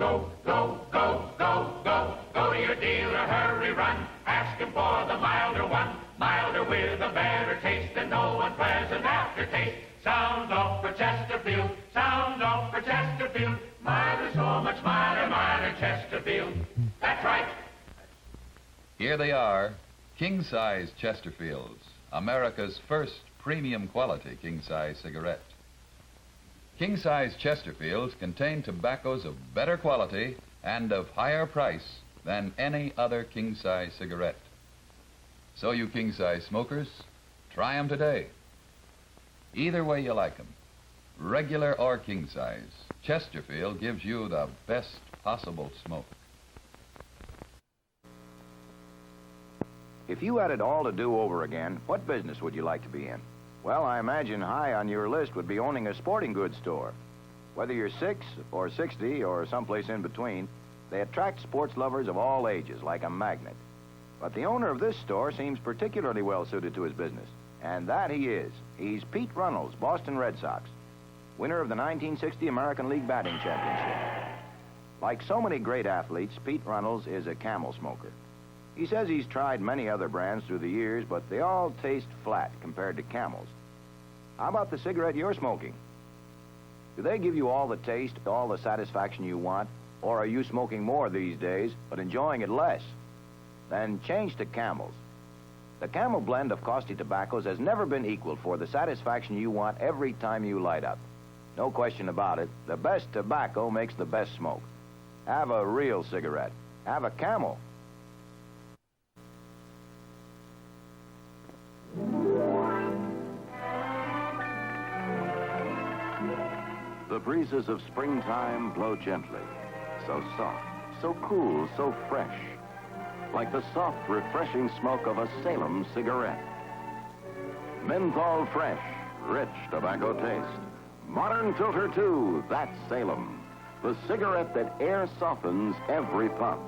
Go, go, go, go, go. Go to your dealer, hurry, run. Ask him for the milder one. Milder with a better taste and no unpleasant aftertaste. Sounds off for Chesterfield. Sounds off for Chesterfield. Milder, so much milder, milder Chesterfield. That's right. Here they are, king-size Chesterfields, America's first premium quality king-size cigarette. King-size Chesterfields contain tobaccos of better quality and of higher price than any other king-size cigarette. So you king-size smokers, try 'em today. Either way you like 'em, regular or king-size, Chesterfield gives you the best possible smoke. If you had it all to do over again, what business would you like to be in? Well, I imagine high on your list would be owning a sporting goods store. Whether you're 6 or 60 or someplace in between, they attract sports lovers of all ages like a magnet. But the owner of this store seems particularly well suited to his business. And that he is. He's Pete Runnels, Boston Red Sox, winner of the 1960 American League Batting Championship. Like so many great athletes, Pete Runnels is a Camel smoker. He says he's tried many other brands through the years, but they all taste flat compared to Camel's. How about the cigarette you're smoking? Do they give you all the taste, all the satisfaction you want, or are you smoking more these days, but enjoying it less? Then change to Camel's. The Camel blend of costly tobaccos has never been equaled for the satisfaction you want every time you light up. No question about it, the best tobacco makes the best smoke. Have a real cigarette. Have a Camel. The breezes of springtime blow gently, so soft, so cool, so fresh, like the soft, refreshing smoke of a Salem cigarette. Menthol fresh, rich tobacco taste. Modern filter too, that's Salem, the cigarette that air softens every puff.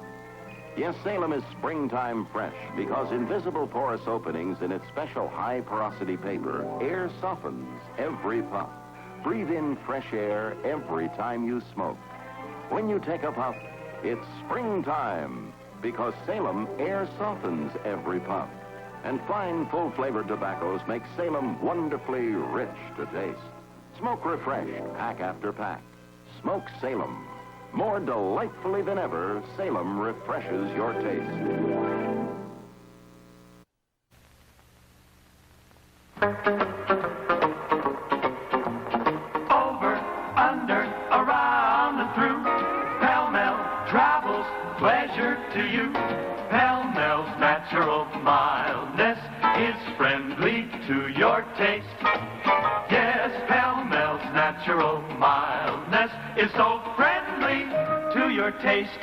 Yes, Salem is springtime fresh because invisible porous openings in its special high porosity paper air softens every puff. Breathe in fresh air every time you smoke. When you take a puff, it's springtime because Salem air softens every puff. And fine, full-flavored tobaccos make Salem wonderfully rich to taste. Smoke refreshed, pack after pack. Smoke Salem. More delightfully than ever, Salem refreshes your taste. Over, under, around, and through. Pell-mell travels, pleasure to you. Pell-mell's natural mildness is friendly to your taste. Yes, Pell-mell's natural mildness is so friendly to your taste.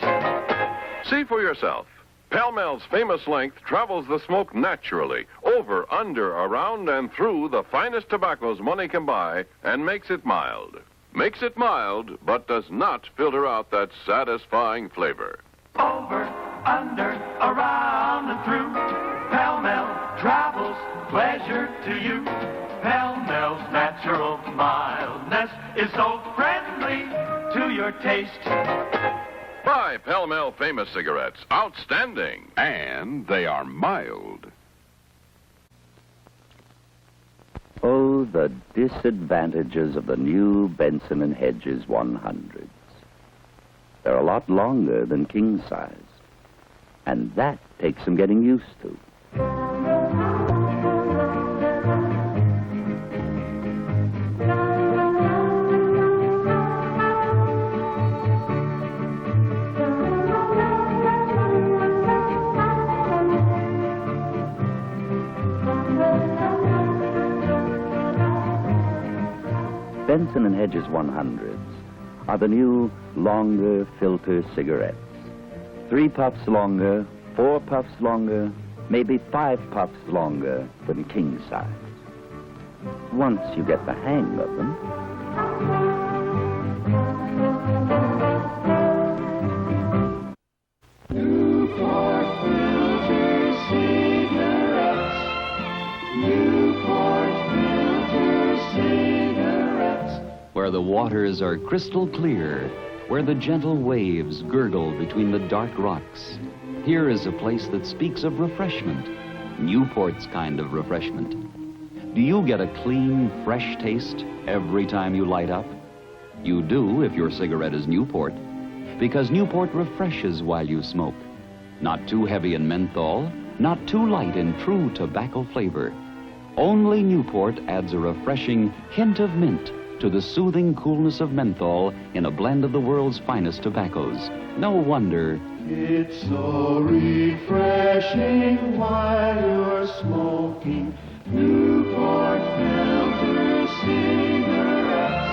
See for yourself. Pell-mell's famous length travels the smoke naturally, over, under, around, and through the finest tobaccos money can buy, and makes it mild. Makes it mild, but does not filter out that satisfying flavor. Over, under, around, and through. Pell-mell travels, pleasure to you. Pell-mell's natural mildness is so friendly to your taste. Buy Pell-mell famous cigarettes. Outstanding. And they are mild. Oh, the disadvantages of the new Benson & Hedges 100s. They're a lot longer than king size, and that takes some getting used to. Benson & Hedges 100s are the new, longer filter cigarettes. 3 puffs longer, 4 puffs longer, maybe 5 puffs longer than king size. Once you get the hang of them. Newport filter cigarettes. Newport filter cigarettes. Where the waters are crystal clear where the gentle waves gurgle between the dark rocks. Here is a place that speaks of refreshment, Newport's kind of refreshment. Do you get a clean, fresh taste every time you light up? You do if your cigarette is Newport, because Newport refreshes while you smoke. Not too heavy in menthol, not too light in true tobacco flavor. Only Newport adds a refreshing hint of mint to the soothing coolness of menthol in a blend of the world's finest tobaccos. No wonder It's so refreshing while you're smoking Newport filter cigarettes.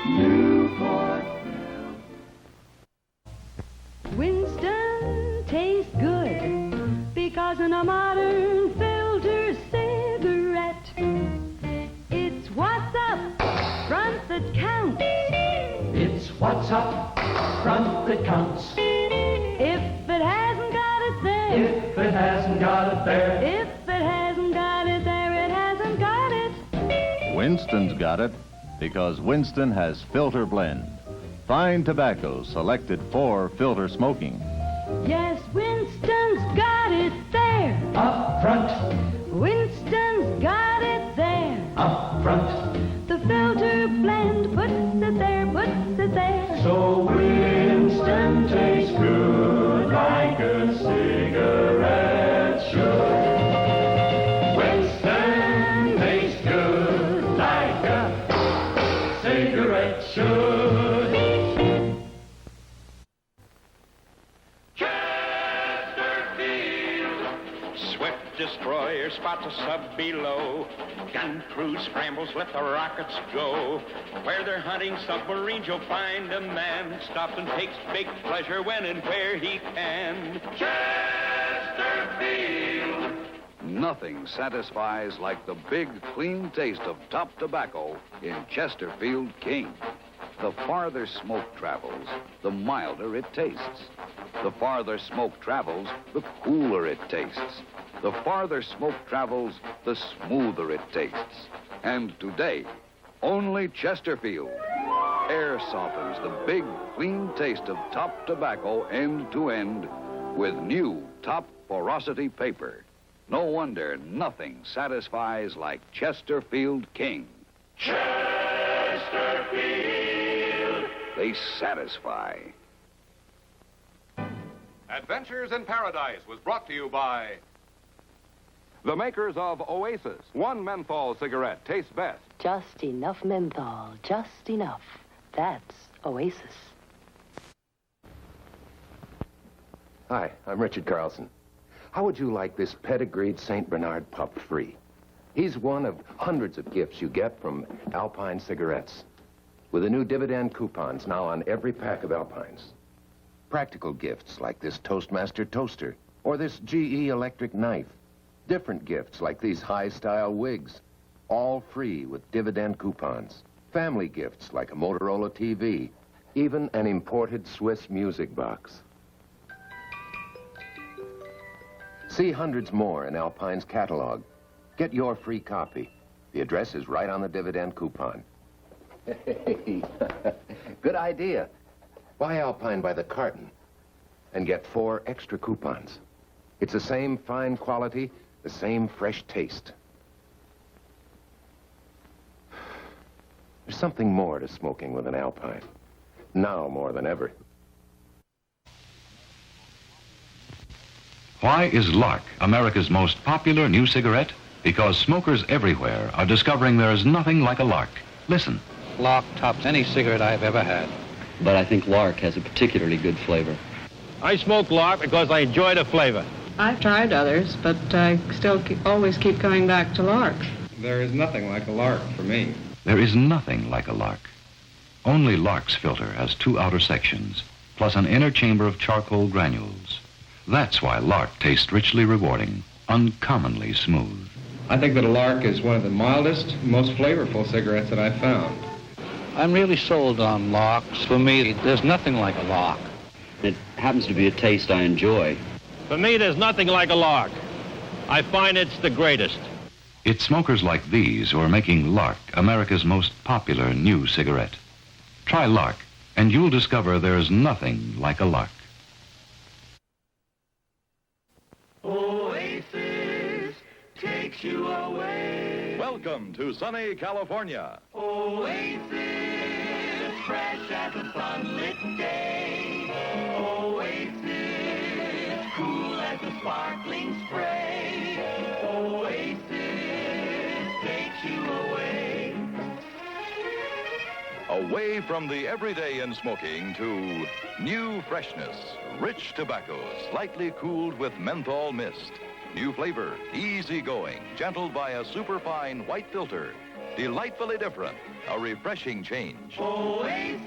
Newport. Winston tastes good because in a modern filter cigarette, it's what's up front that counts. It's what's up front that counts. If it hasn't got it there, If it hasn't got it there, if it hasn't got it there, it hasn't got it. Winston's got it because Winston has Filter Blend. Fine tobacco selected for filter smoking. Yes, Winston's got it there. up front, Winston's got it there. up front. The filter blend puts it there, puts it there. So Winston tastes good like a cigarette should. Winston tastes good like a cigarette should. Chesterfield. Swift destroyer spots a sub below. Gun crew scrambles, let the rockets go. Where they're hunting submarines, you'll find a man stops and takes big pleasure when and where he can. Chesterfield. Nothing satisfies like the big, clean taste of top tobacco in Chesterfield King. The farther smoke travels, the milder it tastes. The farther smoke travels, the cooler it tastes. The farther smoke travels, the smoother it tastes. And today, only Chesterfield. Air softens the big, clean taste of top tobacco end to end with new top porosity paper. No wonder nothing satisfies like Chesterfield King. Chesterfield. They satisfy. Adventures in Paradise was brought to you by The makers of Oasis. One menthol cigarette tastes best. Just enough menthol, just enough. That's Oasis. Hi, I'm Richard Carlson. How would you like this pedigreed St. Bernard pup free? He's one of hundreds of gifts you get from Alpine cigarettes. With the new dividend coupons now on every pack of Alpines. Practical gifts like this Toastmaster toaster or this GE electric knife. Different gifts like these high-style wigs. All free with dividend coupons. Family gifts like a Motorola TV. Even an imported Swiss music box. See hundreds more in Alpine's catalog. Get your free copy. The address is right on the dividend coupon. Hey, good idea. Buy Alpine by the carton and get 4 extra coupons. It's the same fine quality, the same fresh taste. There's something more to smoking with an Alpine. Now more than ever. Why is Lark America's most popular new cigarette? Because smokers everywhere are discovering there is nothing like a Lark. Listen. Lark tops any cigarette I've ever had. But I think Lark has a particularly good flavor. I smoke Lark because I enjoy the flavor. I've tried others, but I still always keep coming back to Lark. There is nothing like a Lark for me. There is nothing like a Lark. Only Lark's filter has 2 outer sections, plus an inner chamber of charcoal granules. That's why Lark tastes richly rewarding, uncommonly smooth. I think that a Lark is one of the mildest, most flavorful cigarettes that I've found. I'm really sold on Larks. For me, there's nothing like a Lark. It happens to be a taste I enjoy. For me, there's nothing like a Lark. I find it's the greatest. It's smokers like these who are making Lark America's most popular new cigarette. Try Lark and you'll discover there's nothing like a lark. Oasis takes you away. Welcome to sunny California. Oasis, fresh as a sunlit day. Oasis, cool as a sparkling spray. Oasis takes you away. Away from the everyday in smoking to new freshness, rich tobacco, slightly cooled with menthol mist. New flavor, easy-going, gentled by a superfine white filter. Delightfully different, a refreshing change. Oasis,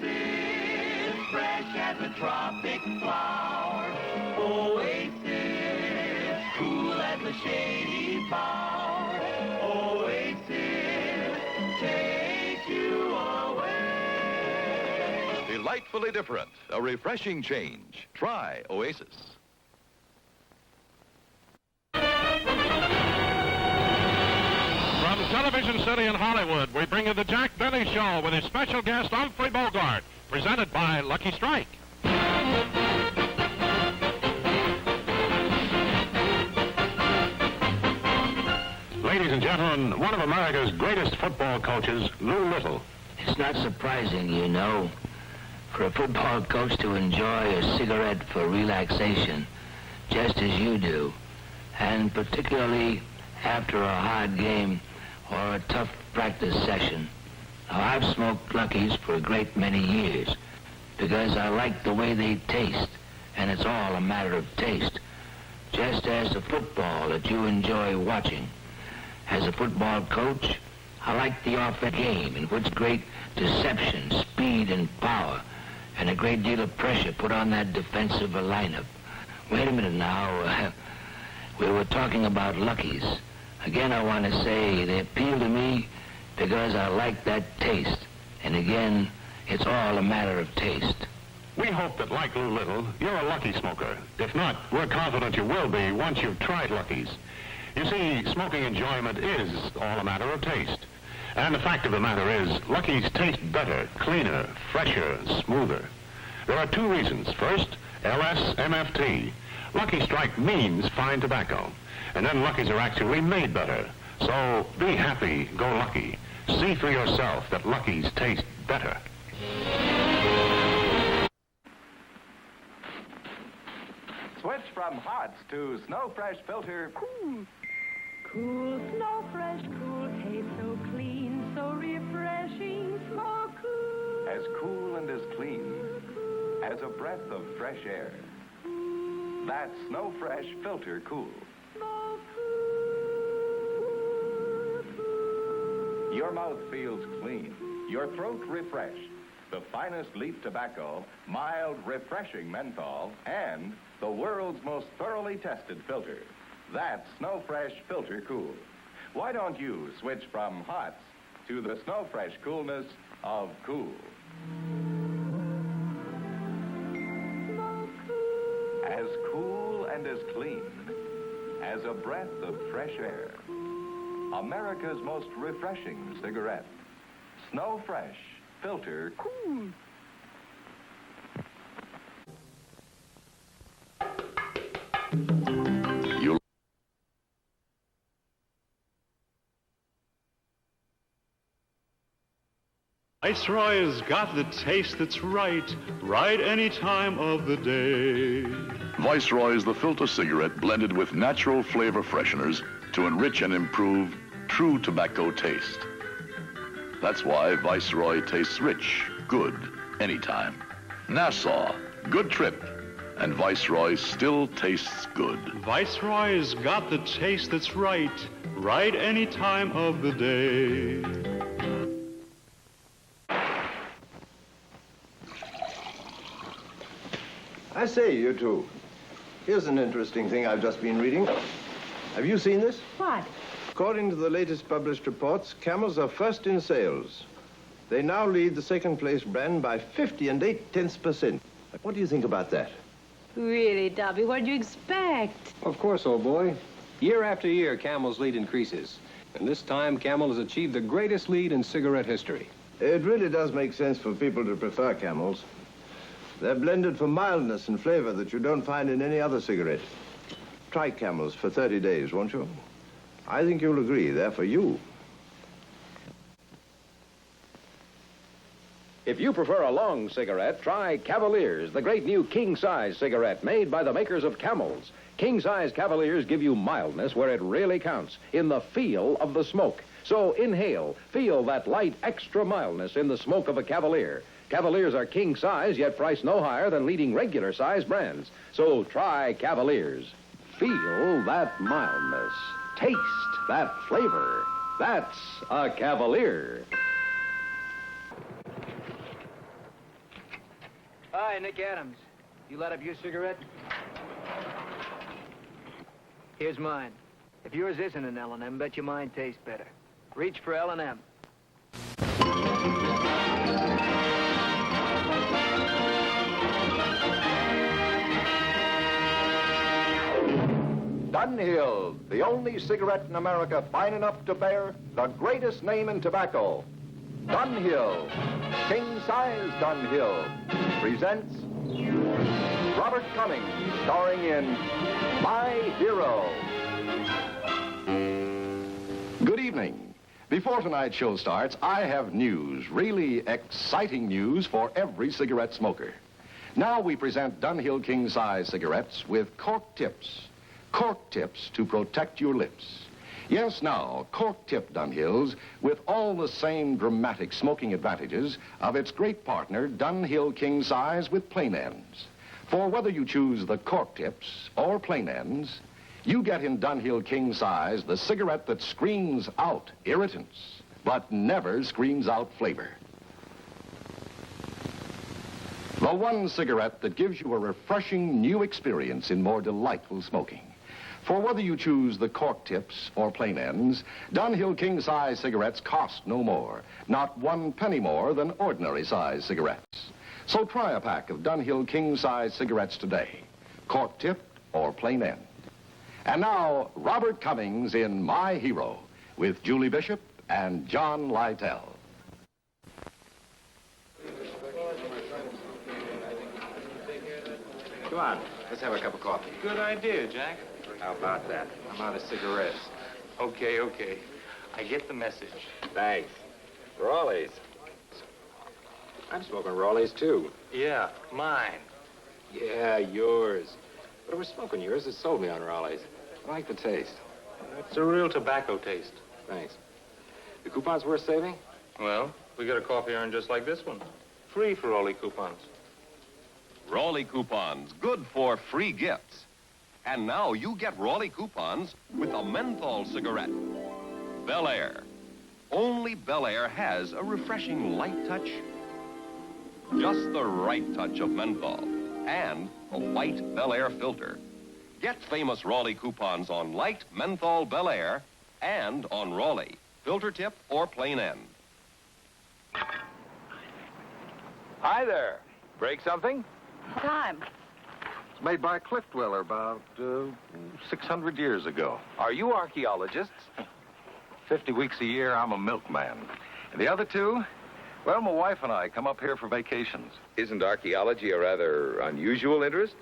fresh as a tropic flower. Oasis, cool as a shady bower. Oasis, take you away. Delightfully different, a refreshing change. Try Oasis. From Television City in Hollywood, we bring you the Jack Benny Show with his special guest, Humphrey Bogart, presented by Lucky Strike. Ladies and gentlemen, one of America's greatest football coaches, Lou Little. It's not surprising, you know, for a football coach to enjoy a cigarette for relaxation, just as you do, and particularly after a hard game or a tough practice session. Now, I've smoked Luckies for a great many years because I like the way they taste, and it's all a matter of taste, just as the football that you enjoy watching. As a football coach, I like the offensive game in which great deception, speed, and power, and a great deal of pressure put on that defensive lineup. Wait a minute now. We were talking about Luckies. Again, I want to say they appeal to me because I like that taste. And again, it's all a matter of taste. We hope that, like Lou Little, you're a Lucky smoker. If not, we're confident you will be once you've tried Luckies. You see, smoking enjoyment is all a matter of taste. And the fact of the matter is, Luckies taste better, cleaner, fresher, smoother. There are two reasons. First, LSMFT. Lucky Strike means fine tobacco. And then Luckies are actually made better. So be happy, go lucky. See for yourself that Luckies taste better. Switch from Hots to Snow Fresh Filter. Cool. Cool, Snow Fresh, cool, taste so clean, so refreshing, so cool. As cool and as clean as a breath of fresh air. That's Snow Fresh Filter Cool. Your mouth feels clean, your throat refreshed. The finest leaf tobacco, mild, refreshing menthol, and the world's most thoroughly tested filter. That's Snow Fresh Filter Cool. Why don't you switch from Hots to the Snow Fresh coolness of cool? As cool and as clean as a breath of fresh air. America's most refreshing cigarette. Snow Fresh Filter Cool. Viceroy's got the taste that's right any time of the day. Viceroy is the filter cigarette blended with natural flavor fresheners to enrich and improve true tobacco taste. That's why Viceroy tastes rich, good, anytime. Nassau, good trip, and Viceroy still tastes good. Viceroy's got the taste that's right any time of the day. I say, you two, here's an interesting thing I've just been reading. Have you seen this? What? According to the latest published reports, Camels are first in sales. They now lead the second-place brand by 50 8/10%. What do you think about that? Really, Dobby, what do you expect? Of course, old boy. Year after year, Camel's lead increases. And this time, Camel has achieved the greatest lead in cigarette history. It really does make sense for people to prefer Camels. They're blended for mildness and flavor that you don't find in any other cigarette. Try Camels for 30 days, won't you? I think you'll agree they're for you. If you prefer a long cigarette, try Cavaliers, the great new king-size cigarette made by the makers of Camels. King-size Cavaliers give you mildness where it really counts, in the feel of the smoke. So inhale, feel that light extra mildness in the smoke of a Cavalier. Cavaliers are king-size, yet priced no higher than leading regular-size brands. So try Cavaliers. Feel that mildness. Taste that flavor. That's a Cavalier. Hi, Nick Adams. You light up your cigarette? Here's mine. If yours isn't an L&M, bet you mine tastes better. Reach for L&M. Dunhill, the only cigarette in America fine enough to bear the greatest name in tobacco. Dunhill, king-size Dunhill, presents Robert Cummings, starring in My Hero. Good evening. Before tonight's show starts, I have news, really exciting news for every cigarette smoker. Now we present Dunhill king-size cigarettes with cork tips. Cork tips to protect your lips. Yes, now, cork-tip Dunhills with all the same dramatic smoking advantages of its great partner, Dunhill King Size with plain ends. For whether you choose the cork tips or plain ends, you get in Dunhill King Size the cigarette that screams out irritants, but never screams out flavor. The one cigarette that gives you a refreshing new experience in more delightful smoking. For whether you choose the cork tips or plain ends, Dunhill king-size cigarettes cost no more, not 1 penny more than ordinary-size cigarettes. So try a pack of Dunhill king-size cigarettes today, cork tip or plain end. And now, Robert Cummings in My Hero, with Julie Bishop and John Lytell. Come on, let's have a cup of coffee. Good idea, Jack. How about that? I'm out of cigarettes. Okay. I get the message. Thanks. Raleigh's. I'm smoking Raleigh's, too. Yeah, mine. Yeah, yours. But I was smoking yours that sold me on Raleigh's. I like the taste. It's a real tobacco taste. Thanks. The coupon's worth saving? Well, we got a coffee urn just like this one. Free for Raleigh coupons. Raleigh coupons, good for free gifts. And now you get Raleigh coupons with a menthol cigarette. Bel Air. Only Bel Air has a refreshing light touch. Just the right touch of menthol. And a white Bel Air filter. Get famous Raleigh coupons on light menthol Bel Air and on Raleigh, filter tip or plain end. Hi there. Break something? Time. It's made by a cliff dweller about 600 years ago. Are you archaeologists? 50 weeks a year, I'm a milkman. And the other two, well, my wife and I come up here for vacations. Isn't archaeology a rather unusual interest?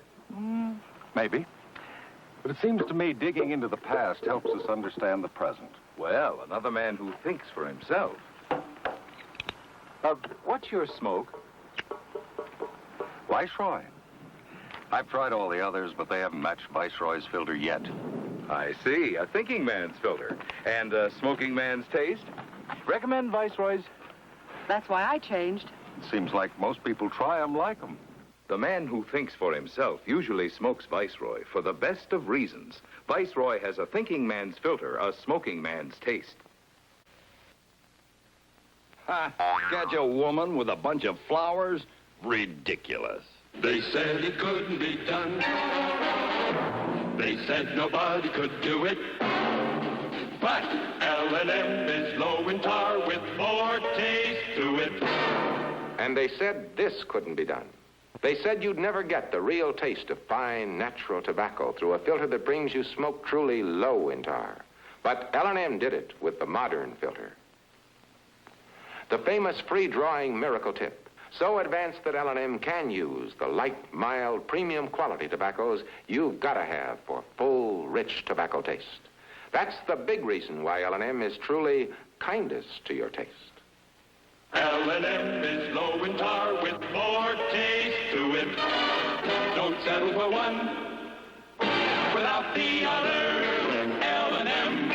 Maybe. But it seems to me digging into the past helps us understand the present. Well, another man who thinks for himself. What's your smoke? Viceroy. I've tried all the others, but they haven't matched Viceroy's filter yet. I see, a thinking man's filter. And a smoking man's taste? Recommend Viceroy's? That's why I changed. It seems like most people try them like them. The man who thinks for himself usually smokes Viceroy for the best of reasons. Viceroy has a thinking man's filter, a smoking man's taste. Ha! Catch a woman with a bunch of flowers? Ridiculous. They said it couldn't be done. They said nobody could do it. But L&M is low in tar with more taste to it. And they said this couldn't be done. They said you'd never get the real taste of fine, natural tobacco through a filter that brings you smoke truly low in tar. But L&M did it with the modern filter. The famous free-drawing miracle tip. So advanced that L&M can use the light, mild, premium quality tobaccos you've got to have for full, rich tobacco taste. That's the big reason why L&M is truly kindest to your taste. L&M is low in tar with more taste to it. Don't settle for one without the other. L&M.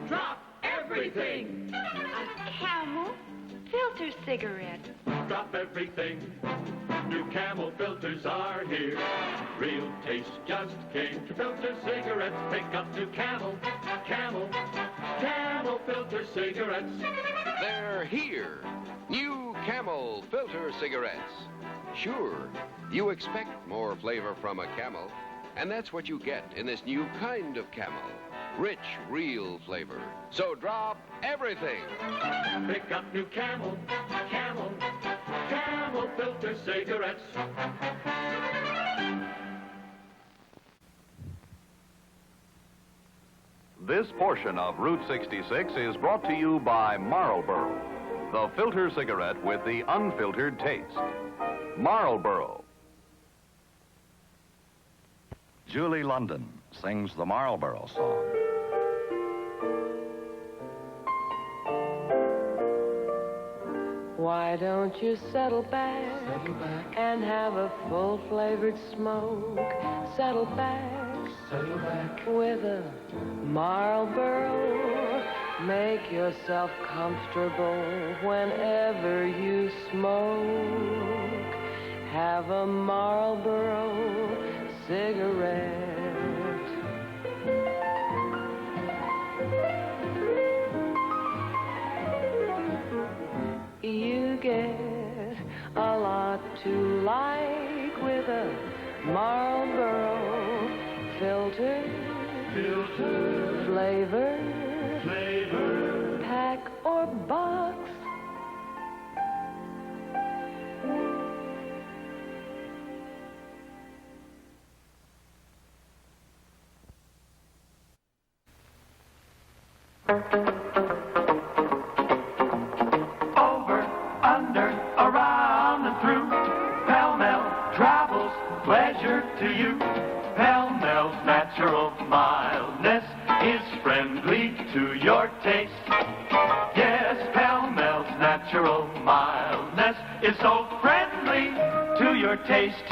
Drop everything. A Camel filter cigarette. Drop everything. New Camel filters are here. Real taste just came to filter cigarettes. Pick up new Camel filter cigarettes. They're here. New Camel filter cigarettes. Sure, you expect more flavor from a Camel, and that's what you get in this new kind of Camel. Rich, real flavor. So drop everything. Pick up new Camel filter cigarettes. This portion of Route 66 is brought to you by Marlboro, the filter cigarette with the unfiltered taste. Marlboro. Julie London sings the Marlboro song. Why don't you settle back and have a full-flavored smoke? Settle back with a Marlboro. Make yourself comfortable whenever you smoke. Have a Marlboro cigarette. You get a lot to like with a Marlboro filter, flavor, pack or box. Over, under, around and through. Pell-mell travels pleasure to you. Pell-mell's natural mildness is friendly to your taste. Yes, Pell-mell's natural mildness is so friendly to your taste.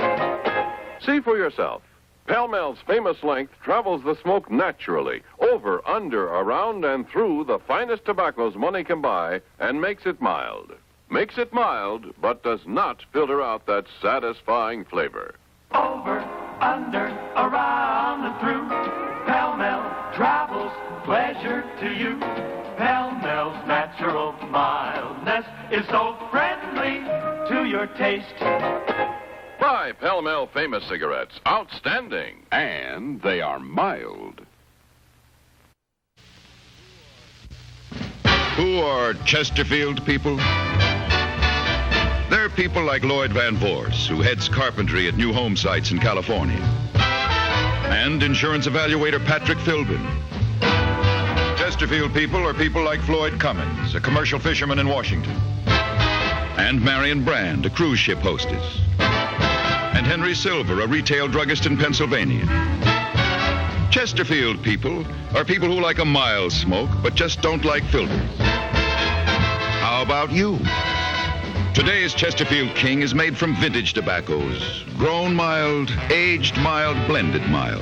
See for yourself. Pell-mell's famous length travels the smoke naturally, over, under, around, and through the finest tobaccos money can buy, and makes it mild. Makes it mild, but does not filter out that satisfying flavor. Over, under, around and through. Pell-mell travels pleasure to you. Pell-mell's natural mildness is so friendly to your taste. Buy Pell-mell famous cigarettes. Outstanding. And they are mild. Who are Chesterfield people? They're people like Lloyd Van Voorst, who heads carpentry at new home sites in California, and insurance evaluator Patrick Philbin. Chesterfield people are people like Floyd Cummins, a commercial fisherman in Washington, and Marion Brand, a cruise ship hostess, and Henry Silver, a retail druggist in Pennsylvania. Chesterfield people are people who like a mild smoke, but just don't like filters. How about you? Today's Chesterfield King is made from vintage tobaccos, grown mild, aged mild, blended mild.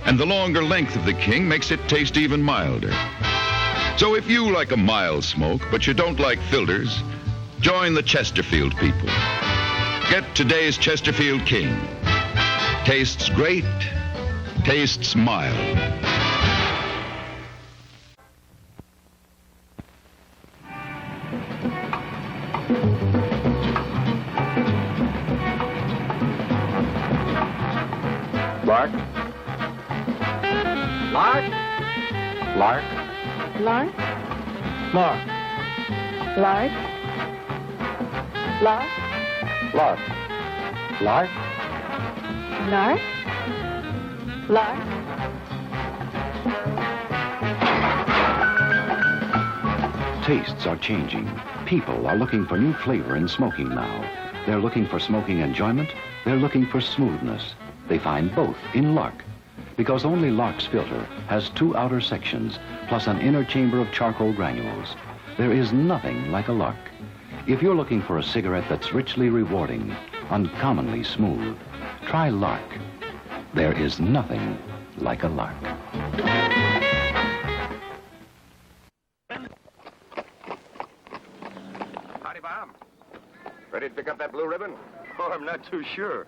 And the longer length of the King makes it taste even milder. So if you like a mild smoke, but you don't like filters, join the Chesterfield people. Get today's Chesterfield King. Tastes great, tastes mild. Lark? Lark? Lark? Lark? Lark. Lark? Lark? Lark. Lark? Lark? Lark? Tastes are changing. People are looking for new flavor in smoking now. They're looking for smoking enjoyment. They're looking for smoothness. They find both in Lark. Because only Lark's filter has 2 outer sections, plus an inner chamber of charcoal granules. There is nothing like a Lark. If you're looking for a cigarette that's richly rewarding, uncommonly smooth, try Lark. There is nothing like a Lark. Howdy, Bob. Ready to pick up that blue ribbon? Oh, I'm not too sure.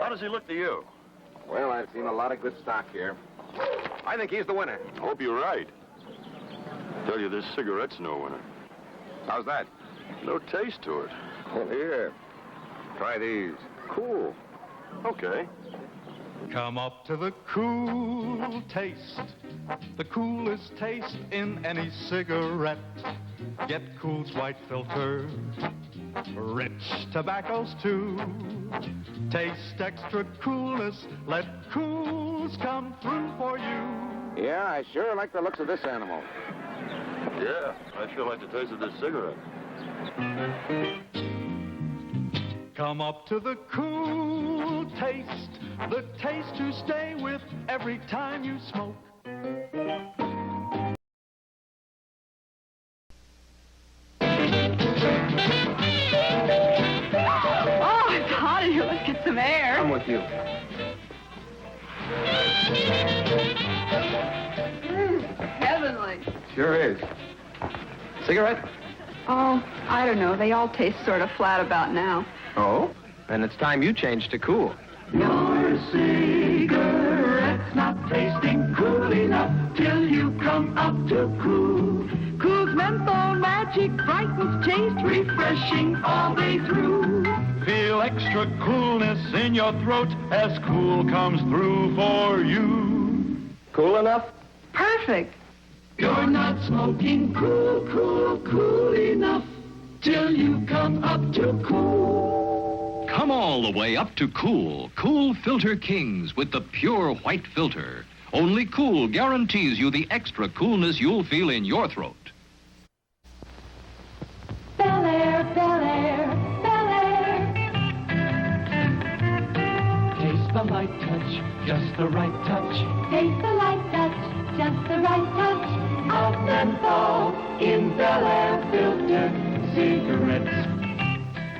How does he look to you? Well, I've seen a lot of good stock here. I think he's the winner. Hope you're right. Tell you, this cigarette's no winner. How's that? No taste to it. Well, here. Try these. Cool. Okay. Come up to the cool taste, the coolest taste in any cigarette. Get Cool's white filter, rich tobaccos too. Taste extra coolness, let Cool's come through for you. Yeah, I sure like the looks of this animal. Yeah, I sure like the taste of this cigarette. Come up to the cool taste, the taste to stay with every time you smoke. Oh, it's hot in here. Let's get some air. I'm with you. Heavenly. Sure is. Cigarette? Oh, I don't know. They all taste sort of flat about now. Oh? Then it's time you changed to Cool. Your cigarette's not tasting cool enough till you come up to Cool. Cool's menthol magic brightens taste, Refreshing all day through. Feel extra coolness in your throat as Cool comes through for you. Cool enough? Perfect. You're not smoking cool enough till you come up to Cool. Come all the way up to Cool. Cool Filter Kings with the pure white filter. Only Cool guarantees you the extra coolness you'll feel in your throat. Bel Air, Bel Air, Bel Air. Taste the light touch, just the right touch. Taste the light touch, just the right touch. Of menthol in Bel Air filter cigarettes.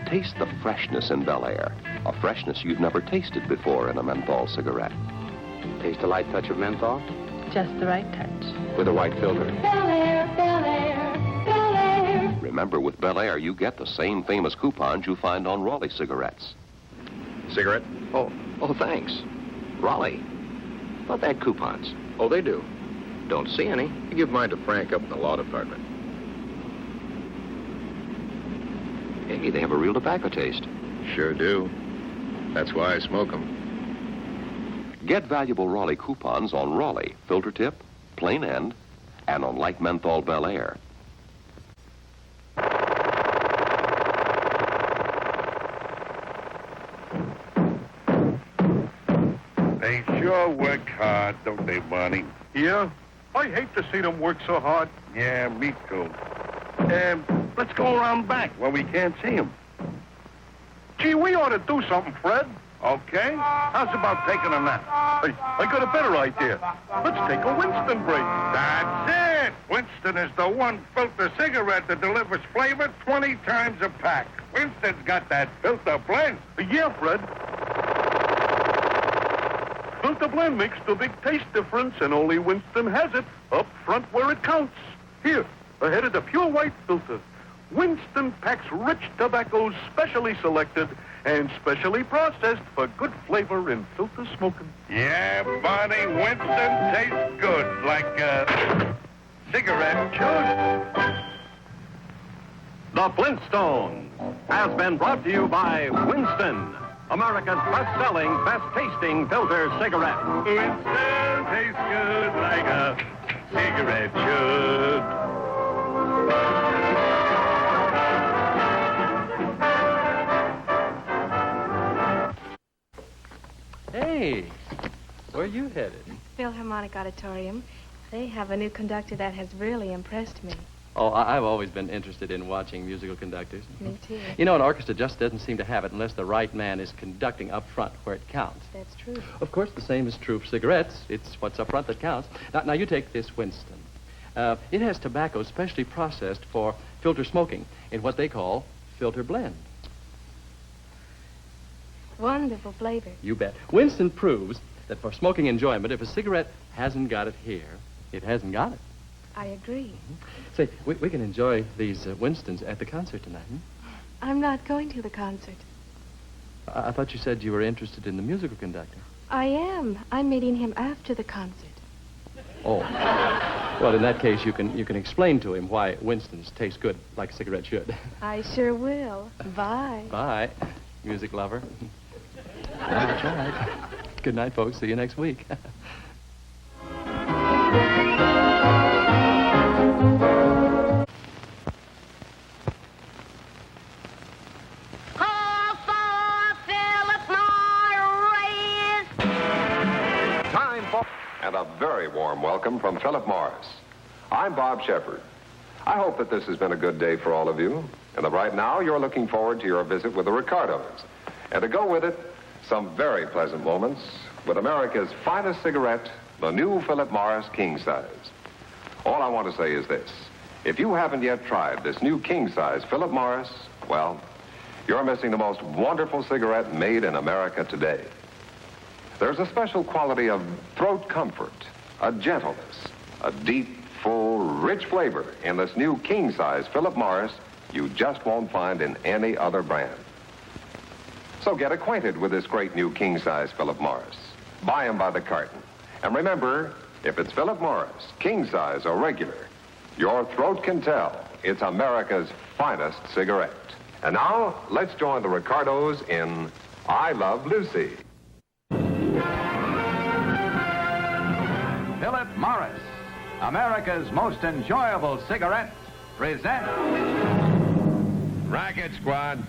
Taste the freshness in Bel Air. A freshness you've never tasted before in a menthol cigarette. Taste a light touch of menthol? Just the right touch. With a white filter. Bel Air, Bel Air, Bel Air. Remember, with Bel Air, you get the same famous coupons you find on Raleigh cigarettes. Cigarette? Oh, thanks. Raleigh. Thought they had coupons. Oh, they do. Don't see any. You give mine to Frank up in the law department. Hey, they have a real tobacco taste. Sure do. That's why I smoke them. Get valuable Raleigh coupons on Raleigh, filter tip, plain end, and on light menthol Bel Air. They sure work hard, don't they, Barney? Yeah? I hate to see them work so hard. Yeah, me too. Let's go around back where we can't see them. Gee, we ought to do something, Fred. Okay? How's about taking a nap? Hey, I got a better idea. Let's take a Winston break. That's it! Winston is the one filter cigarette that delivers flavor 20 times a pack. Winston's got that filter blend. Yeah, Fred. Filter blend makes the big taste difference, and only Winston has it up front where it counts. Here, ahead of the pure white filter. Winston packs rich tobaccos specially selected and specially processed for good flavor in filter smoking. Yeah, Barney, Winston tastes good, like a cigarette should. The Flintstones has been brought to you by Winston, America's best-selling, best-tasting filter cigarette. Winston tastes good like a cigarette should. Hey, where are you headed? Philharmonic Auditorium. They have a new conductor that has really impressed me. Oh, I've always been interested in watching musical conductors. Me too. You know, an orchestra just doesn't seem to have it unless the right man is conducting up front where it counts. That's true. Of course, the same is true for cigarettes. It's what's up front that counts. Now you take this Winston. It has tobacco specially processed for filter smoking in what they call filter blend. Wonderful flavor. You bet. Winston proves that for smoking enjoyment, if a cigarette hasn't got it here, it hasn't got it. I agree. Say, we can enjoy these Winstons at the concert tonight, I'm not going to the concert. I thought you said you were interested in the musical conductor. I am. I'm meeting him after the concert. Oh. Well, in that case, you can explain to him why Winston's taste good like a cigarette should. I sure will. Bye. Bye, music lover. That's right. Good night, folks. See you next week. And a very warm welcome from Philip Morris. I'm Bob Shepard. I hope that this has been a good day for all of you, and that right now you're looking forward to your visit with the Ricardos. And to go with it, some very pleasant moments with America's finest cigarette, the new Philip Morris King Size. All I want to say is this. If you haven't yet tried this new King Size Philip Morris, well, you're missing the most wonderful cigarette made in America today. There's a special quality of throat comfort, a gentleness, a deep, full, rich flavor in this new king-size Philip Morris you just won't find in any other brand. So get acquainted with this great new king-size Philip Morris. Buy him by the carton. And remember, if it's Philip Morris, king-size or regular, your throat can tell it's America's finest cigarette. And now, let's join the Ricardos in I Love Lucy. Philip Morris, America's most enjoyable cigarette, presents Racket Squad.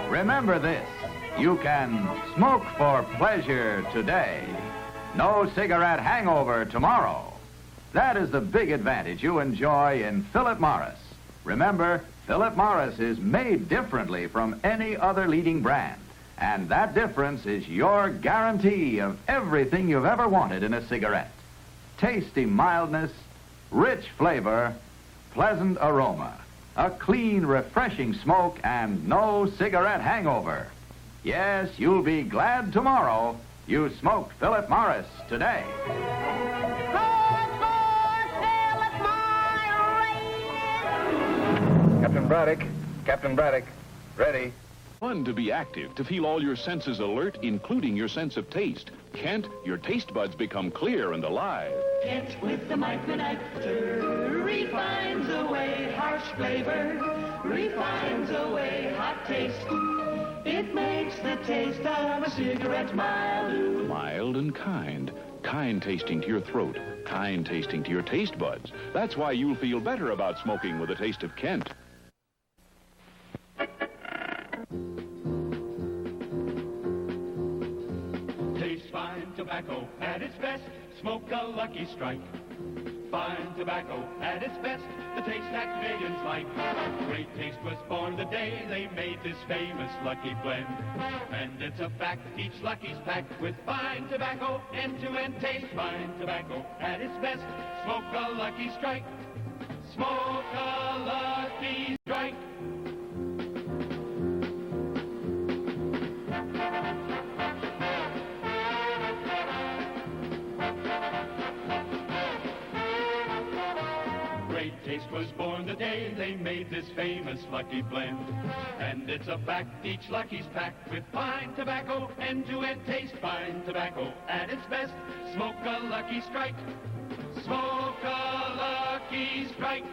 Remember this, you can smoke for pleasure today. No cigarette hangover tomorrow. That is the big advantage you enjoy in Philip Morris. Remember, Philip Morris is made differently from any other leading brand. And that difference is your guarantee of everything you've ever wanted in a cigarette. Tasty mildness, rich flavor, pleasant aroma, a clean, refreshing smoke, and no cigarette hangover. Yes, you'll be glad tomorrow you smoked Philip Morris today. Captain Braddock, ready. Fun to be active, to feel all your senses alert, including your sense of taste. Kent, your taste buds become clear and alive. Kent with the micronectar refines away harsh flavor, refines away hot taste. It makes the taste of a cigarette mild. Mild and kind. Kind tasting to your throat. Kind tasting to your taste buds. That's why you'll feel better about smoking with a taste of Kent. Taste fine tobacco at its best. Smoke a Lucky Strike. Fine tobacco at its best, the taste that millions like. Great taste was born the day they made this famous Lucky Blend. And it's a fact, each Lucky's packed with fine tobacco, end-to-end taste. Fine tobacco at its best, smoke a Lucky Strike. Smoke a Lucky Strike. Taste was born the day they made this famous Lucky Blend. And it's a fact, each Lucky's packed with fine tobacco, end-to-end taste, fine tobacco at its best. Smoke a Lucky Strike. Smoke a Lucky Strike.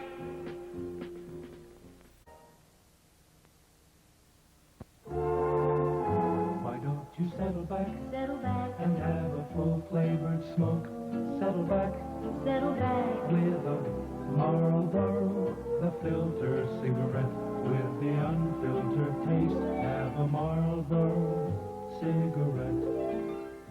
Why don't you settle back and have a full-flavored smoke? Settle back with a Marlboro, the filter cigarette with the unfiltered taste. Have a Marlboro cigarette.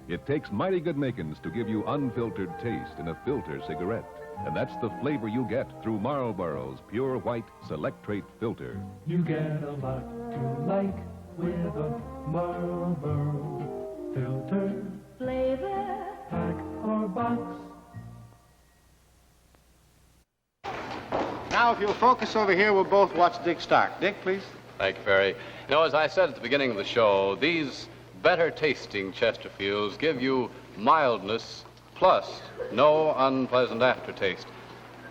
It takes mighty good makings to give you unfiltered taste in a filter cigarette. And that's the flavor you get through Marlboro's pure white Select-Trait filter. You get a lot to like with a Marlboro filter. Flavor. Pack or box. Now, if you'll focus over here, we'll both watch Dick Stark. Dick, please. Thank you, Ferry. You know, as I said at the beginning of the show, these better-tasting Chesterfields give you mildness plus no unpleasant aftertaste.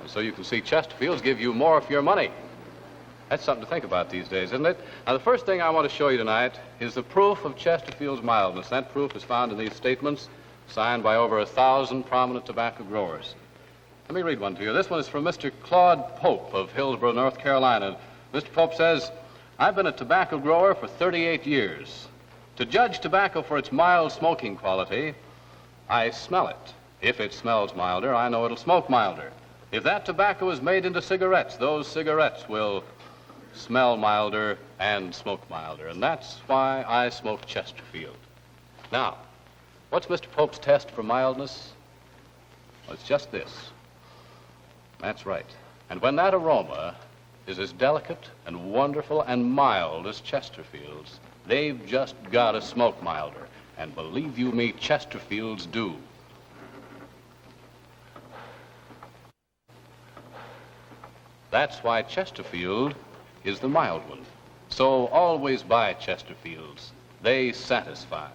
And so you can see Chesterfields give you more for your money. That's something to think about these days, isn't it? Now, the first thing I want to show you tonight is the proof of Chesterfield's mildness. That proof is found in these statements signed by over 1,000 prominent tobacco growers. Let me read one to you. This one is from Mr. Claude Pope of Hillsborough, North Carolina. Mr. Pope says, I've been a tobacco grower for 38 years. To judge tobacco for its mild smoking quality, I smell it. If it smells milder, I know it'll smoke milder. If that tobacco is made into cigarettes, those cigarettes will smell milder and smoke milder. And that's why I smoke Chesterfield. Now, what's Mr. Pope's test for mildness? Well, it's just this. That's right. And when that aroma is as delicate and wonderful and mild as Chesterfield's, they've just got to smoke milder. And believe you me, Chesterfields do. That's why Chesterfield is the mild one. So always buy Chesterfields. They satisfy.